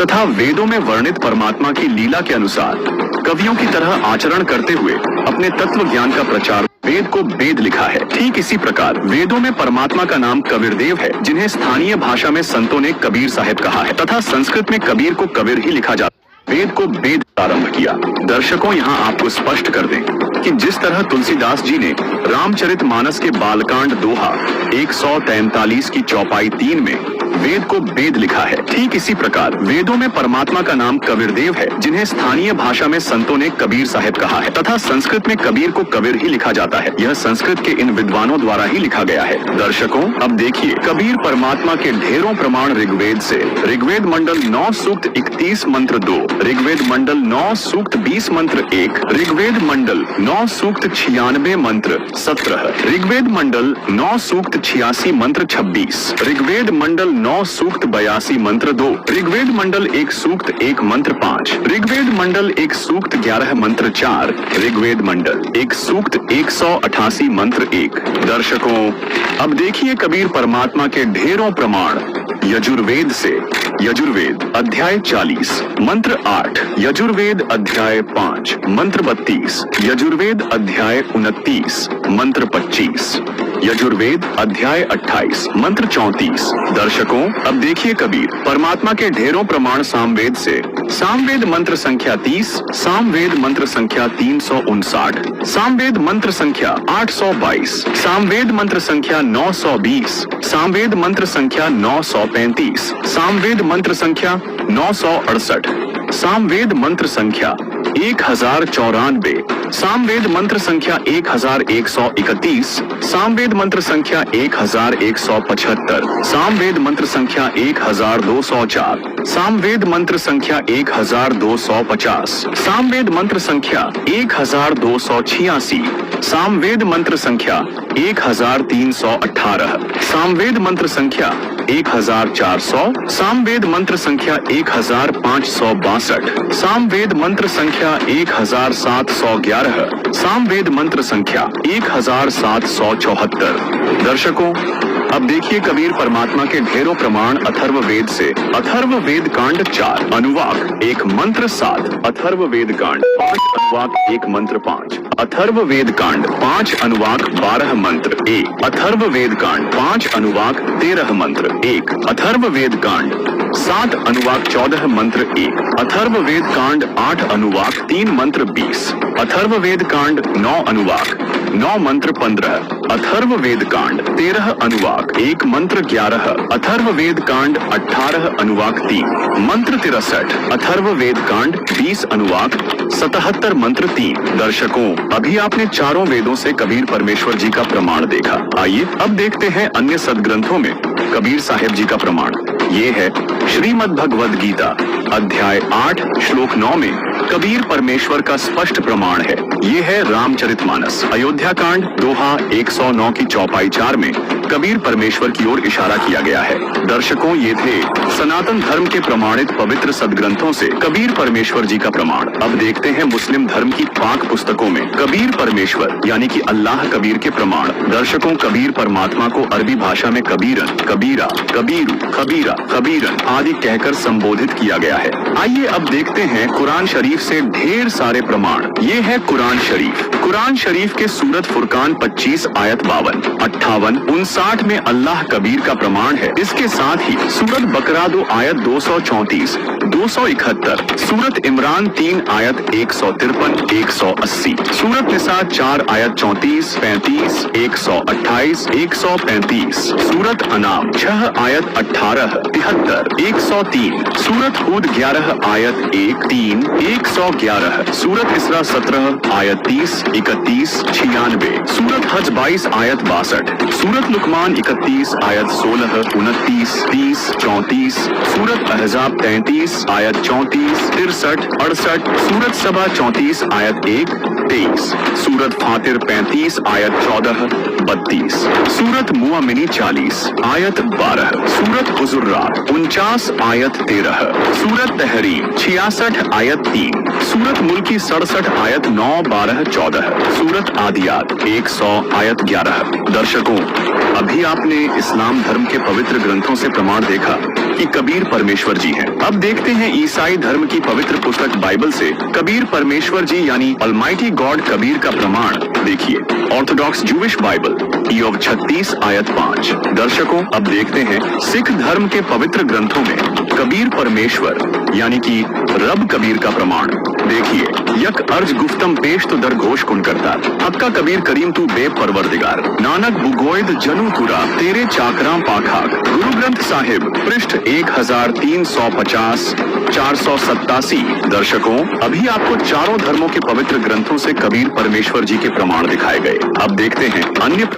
तथा वेदों में वर्णित परमात्मा की लीला के अनुसार कवियों की तरह आचरण करते हुए अपने तत्व ज्ञान का प्रचार वेद को वेद लिखा है। ठीक इसी प्रकार वेदों में परमात्मा का नाम कबीरदेव है, जिन्हें स्थानीय भाषा में संतों ने कबीर साहेब कहा है तथा संस्कृत में कबीर को कबीर ही लिखा जाता है। वेद को वेद प्रारंभ किया। दर्शकों, यहाँ आपको स्पष्ट कर दें कि जिस तरह तुलसीदास जी ने रामचरितमानस के बालकांड दोहा 143 की चौपाई 3 में वेद को वेद लिखा है, ठीक इसी प्रकार वेदों में परमात्मा का नाम कबीरदेव है, जिन्हें स्थानीय भाषा में संतों ने कबीर साहेब कहा है तथा संस्कृत में कबीर को कबीर ही लिखा जाता है। यह संस्कृत के इन विद्वानों द्वारा ही लिखा गया है। दर्शकों, अब देखिए कबीर परमात्मा के ढेरों प्रमाण ऋग्वेद से। ऋग्वेद मंडल 9 सूक्त 31 मंत्र 2, ऋग्वेद मंडल 9 सूक्त 20 मंत्र 1, ऋग्वेद मंडल 9 सूक्त 96 मंत्र 17, ऋग्वेद मंडल 9 सूक्त 86 मंत्र 26, ऋग्वेद मंडल 9 सूक्त 82 मंत्र 2, ऋग्वेद मंडल 1 सूक्त 1 मंत्र 5, ऋग्वेद मंडल 1 सूक्त 11 मंत्र 4, ऋग्वेद मंडल 1 सूक्त 188 मंत्र 1। दर्शकों, अब देखिए कबीर परमात्मा के ढेरों प्रमाण यजुर्वेद से। यजुर्वेद अध्याय 40 मंत्र 8, यजुर्वेद अध्याय 5 मंत्र 32, यजुर्वेद अध्याय 29 मंत्र 25, यजुर्वेद अध्याय 28 मंत्र 34। दर्शकों, अब देखिए कबीर परमात्मा के ढेरों प्रमाण सामवेद से। सामवेद मंत्र संख्या 30, सामवेद मंत्र संख्या 359, सामवेद मंत्र संख्या 822, सामवेद मंत्र संख्या 920, सामवेद मंत्र संख्या 935, सामवेद मंत्र संख्या 968, सामवेद मंत्र संख्या 1094, सामवेद मंत्र संख्या 1131, सामवेद मंत्र संख्या 1175, सामवेद मंत्र संख्या 1204, सामवेद मंत्र संख्या 1250, सामवेद मंत्र संख्या 1286, सामवेद मंत्र संख्या 1318, सामवेद मंत्र संख्या 1400, सामवेद मंत्र संख्या 1562, सामवेद मंत्र संख्या 1711, सामवेद मंत्र संख्या 1774। दर्शकों, अब देखिए कबीर परमात्मा के ढेरों प्रमाण अथर्व वेद से। अथर्व वेद कांड 4 अनुवाक 1 मंत्र 7, अथर्व वेद कांड 5 अनुवाक 1 मंत्र 5, अथर्व वेद कांड 5 अनुवाक 12 मंत्र 1, अथर्व वेद कांड 5 अनुवाक 13 मंत्र 1, अथर्व वेद कांड 7 अनुवाक 14 मंत्र 1, अथर्व वेद कांड 8 अनुवाक 3 मंत्र 20, अथर्व वेद कांड 9 अनुवाक 9 मंत्र 15, अथर्व वेद कांड 13 अनुवाक 1 मंत्र 11, अथर्व वेद कांड 18 अनुवाक 3 मंत्र 63, अथर्व वेद कांड 20 अनुवाक 77 मंत्र 3। दर्शकों, अभी आपने चारों वेदों से कबीर परमेश्वर जी का प्रमाण देखा। आइए अब देखते हैं अन्य सदग्रंथों में कबीर साहेब जी का प्रमाण। ये है श्रीमद् भगवद गीता अध्याय 8 श्लोक 9 में कबीर परमेश्वर का स्पष्ट प्रमाण है। ये है रामचरितमानस अयोध्या कांड दोहा 109 की चौपाई 4 में कबीर परमेश्वर की ओर इशारा किया गया है। दर्शकों, ये थे सनातन धर्म के प्रमाणित पवित्र सदग्रंथों से कबीर परमेश्वर जी का प्रमाण। अब देखते हैं मुस्लिम धर्म की पाक पुस्तकों में कबीर परमेश्वर यानी कि अल्लाह कबीर के प्रमाण। दर्शकों, कबीर परमात्मा को अरबी भाषा में कबीरन, कबीरा, कबीरू, कबीरा, कबीरन आदि कहकर संबोधित किया गया है। आइए अब देखते हैं कुरान शरीफ से ढेर सारे प्रमाण। ये है कुरान शरीफ। कुरान शरीफ के सूरत फुरकान 25 आयत 52, 58, 59 में अल्लाह कबीर का प्रमाण है। इसके साथ ही सूरत बकरा 2 आयत 234, 271, सूरत इमरान 3 आयत 153, 180, सूरत निसा 4 आयत 34, 35, 128, 135, सूरत अनाम 6 आयत 18, 73, 103, सूरत हूद 11 आयत 1, 3, 111, सूरत इसरा 17 आयत 30, 31, 96, सूरत हज 22 आयत 62, सूरत लुकमान 31 आयत 16, 29, 30, 34, सूरत अहजाब 33 आयत 34, 63, 68, सूरत सबा 34 आयत 1, 23, सूरत फातिर 35 आयत 14, 32, सूरत मुआमिनी 40 आयत 12, सूरत हुजुर्रात 49 आयत 13, सूरत तहरीम 66 आयत 3, सूरत मुल्की 67 आयत 9, 12, 14। सूरत आदियात 100 आयत 11। दर्शकों, अभी आपने इस्लाम धर्म के पवित्र ग्रंथों से प्रमाण देखा कि कबीर परमेश्वर जी हैं। अब देखते हैं ईसाई धर्म की पवित्र पुस्तक बाइबल से कबीर परमेश्वर जी यानी ऑलमाइटी गॉड कबीर का प्रमाण। देखिए, ऑर्थोडॉक्स जूविश बाइबल ईयोब 36 आयत 5। दर्शकों, अब देखते हैं सिख धर्म के पवित्र ग्रंथों में कबीर परमेश्वर यानी कि रब कबीर का प्रमाण। देखिए, यक अर्ज गुफ्तम पेश तो दर घोष कुन करता, हक्का कबीर करीम तू बे परवरदिगार, नानक बुगोयद जनु कुरा तेरे चाकराम पाखाक। गुरु ग्रंथ साहिब पृष्ठ 1350 487। दर्शकों, अभी आपको चारों धर्मों के पवित्र ग्रंथों से कबीर परमेश्वर जी के प्रमाण दिखाए गए। अब देखते हैं अन्य